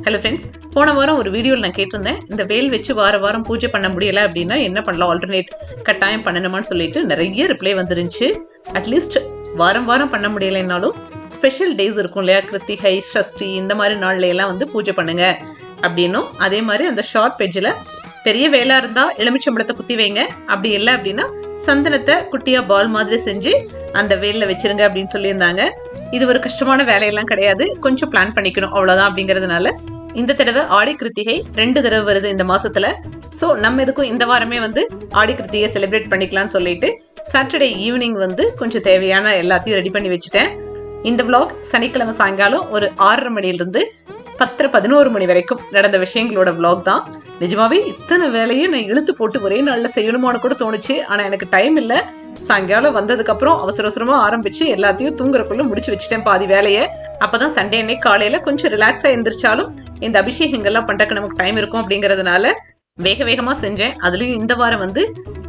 Hello friends, போன வாரம் ஒரு வீடியோவில் நான் கேட்டிருந்தேன், இந்த வேல் வச்சு வாரம் பூஜை பண்ண முடியலை அப்படின்னா என்ன பண்ணலாம், ஆல்டர்னேட் கட்டாயம் பண்ணணுமான்னு சொல்லிட்டு நிறைய ரிப்ளை வந்துருந்துச்சு. அட்லீஸ்ட் வாரம் பண்ண முடியலைன்னாலும் ஸ்பெஷல் டேஸ் இருக்கும் இல்லையா, கிருத்திகை, சஷ்டி, இந்த மாதிரி நாள்ல எல்லாம் வந்து பூஜை பண்ணுங்க அப்படின்னும், அதே மாதிரி அந்த ஷார்ட் பேஜில் பெரிய வேலா இருந்தா எலுமிச்சம்பழத்தை குத்தி வைங்க, அப்படி இல்லை அப்படின்னா சந்தனத்தை குட்டியா பால் மாதிரி செஞ்சு அந்த வேலில் வச்சிருங்க அப்படின்னு சொல்லியிருந்தாங்க. இது ஒரு கஷ்டமான வேலையெல்லாம் கிடையாது, கொஞ்சம் பிளான் பண்ணிக்கணும் அவ்வளவுதான். அப்படிங்கறதுனால இந்த தடவை ஆடி கிருத்திகை 2 தடவை வருது இந்த மாசத்துல. ஸோ நம்ம எதுக்கும் இந்த வாரமே வந்து ஆடி கிருத்திகை செலிப்ரேட் பண்ணிக்கலாம்னு சொல்லிட்டு சாட்டர்டே ஈவினிங் வந்து கொஞ்சம் தேவையான எல்லாத்தையும் ரெடி பண்ணி வச்சுட்டேன். இந்த vlog சனிக்கிழமை சாயங்காலம் ஒரு 6:30 மணிலிருந்து 10-11 மணி வரைக்கும் நடந்த விஷயங்களோட vlog தான். நிஜமாவே இத்தனை வேலையை நான் இழுத்து போட்டு ஒரே நாள்ல செய்யணுமான்னு கூட தோணுச்சு. ஆனா எனக்கு டைம் இல்லை. சாயங்காலம் வந்ததுக்கு அப்புறம் அவசரமா ஆரம்பிச்சு எல்லாத்தையும் தூங்குறக்குள்ள முடிச்சு வச்சுட்டேன் பாதி வேலையை. அப்பதான் சண்டே அன்னைக்கு காலையில கொஞ்சம் ரிலாக்ஸா எந்திரிச்சாலும் இந்த அபிஷேகங்கள்லாம் பண்றதுக்கு நமக்கு டைம் இருக்கும் அப்படிங்கறதுனால வேகமா செஞ்சேன். அதுலயும் இந்த வாரம் வந்து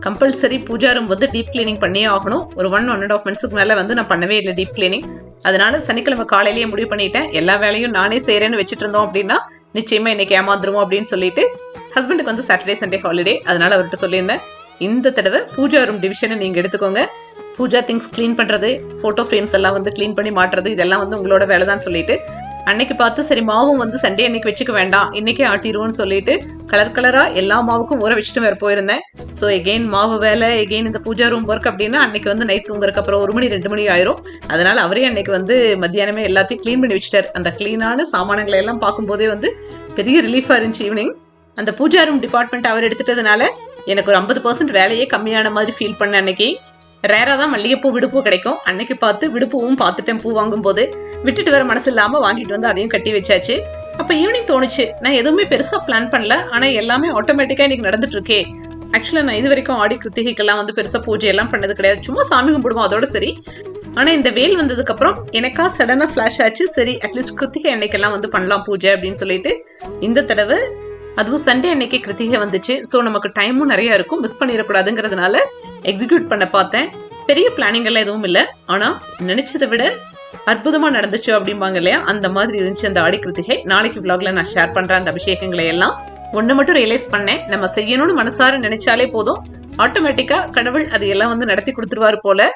கம்பல்சரி பூஜா ரூம் வந்து டீப் கிளீனிங் பண்ணியே ஆகணும். ஒரு 1.5 மந்த்ஸுக்கு மேல வந்து நான் பண்ணவே இல்லை டீப் கிளீனிங். அதனால சனிக்கிழமை காலையிலேயே முடிவு பண்ணிட்டேன், எல்லா வேலையும் நானே செய்யறேன்னு வச்சுட்டு இருந்தோம் அப்படின்னா நிச்சயமா இன்னைக்கு ஏமாந்துருவோம் அப்படின்னு சொல்லிட்டு. ஹஸ்பண்டுக்கு வந்து சாட்டர்டே சண்டே ஹாலிடே, அதனால அவர்கிட்ட சொல்லியிருந்தேன், இந்த தடவை பூஜா ரூம் டிவிஷனை நீங்க எடுத்துக்கோங்க, பூஜா திங்ஸ் கிளீன் பண்றது, போட்டோ ஃப்ரேம்ஸ் எல்லாம் வந்து கிளீன் பண்ணி மாட்டுறது, இதெல்லாம் வந்து உங்களோட வேலை தான் சொல்லிட்டு அன்னைக்கு பார்த்து சரி மாவும் வந்து சண்டே அன்னைக்கு வச்சுக்க வேண்டாம், இன்னைக்கே ஆட்டிடுவோம்னு சொல்லிட்டு கலரா எல்லா மாவுக்கும் ஊற வச்சுட்டு வேற போயிருந்தேன். ஸோ எகெயின் மாவு வேலை, எகெயின் இந்த பூஜா ரூம் ஒர்க் அப்படின்னா அன்னைக்கு வந்து நைட் தூங்குறதுக்கு அப்புறம் 1 மணி 2 மணி ஆயிரும். அதனால அவரே அன்னைக்கு வந்து மத்தியானமே எல்லாத்தையும் கிளீன் பண்ணி வச்சுட்டார். அந்த கிளீனான சாமானங்களை எல்லாம் பார்க்கும்போதே வந்து பெரிய ரிலீஃபா இருந்துச்சு. ஈவினிங் அந்த பூஜா ரூம் டிபார்ட்மெண்ட் அவர் எடுத்துட்டதுனால எனக்கு ஒரு 50% வேலையே கம்மியான மாதிரி ஃபீல் பண்ண. அன்னைக்கு ரேரா தான் மல்லிகைப்பூ விடுப்பூ கிடைக்கும். அன்னைக்கு பார்த்து விடுப்பூவும் பார்த்துட்டேன். பூ வாங்கும் போது விட்டுட்டு வர மனசு இல்லாம வாங்கிட்டு வந்து அதையும் கட்டி வச்சாச்சு. அப்ப ஈவினிங் தோணுச்சு, நான் எதுவுமே பெருசா பிளான் பண்ணல, ஆனா எல்லாமே ஆட்டோமேட்டிக்கா இன்னைக்கு நடந்துட்டு இருக்கே. ஆக்சுவலா நான் இது வரைக்கும் ஆடி கிருத்திகைக்கெல்லாம் வந்து பெருசா பூஜை எல்லாம் பண்ணது கிடையாது, சும்மா சாமி கும்பிடுவோம் அதோட சரி. ஆனா இந்த வேல் வந்ததுக்கு அப்புறம் எனக்கா சடனா ஃபிளாஷ் ஆச்சு, சரி அட்லீஸ்ட் கிருத்திகை அன்னைக்கெல்லாம் வந்து பண்ணலாம் பூஜை அப்படின்னு சொல்லிட்டு இந்த தடவை அதுவும் சண்டே அன்னைக்கு கிருத்திகை வந்துச்சு. ஸோ நமக்கு டைமும் நிறைய இருக்கும், மிஸ் பண்ணிடக்கூடாதுங்கிறதுனால எக்ஸிக்யூட் பண்ண பார்த்தேன். பெரிய பிளானிங் எல்லாம் எதுவும் இல்லை, ஆனா நினைச்சதை விட அற்புதமா நடந்துச்சு அப்படிம்பாங்க இல்லையா, அந்த மாதிரி இருந்துச்சு அந்த ஆடி கிருத்திகை. நாளைக்கு vlogல நான் ஷேர் பண்றேன் அந்த அபிஷேகங்களை எல்லாம். ஒன்னு மட்டும் ரியலைஸ் பண்ணேன், நம்ம செய்யணும்னு மனசார நினைச்சாலே போதும், ஆட்டோமேட்டிக்கா கடவுள் அது எல்லாம் வந்து நடத்தி கொடுத்துருவாரு போல.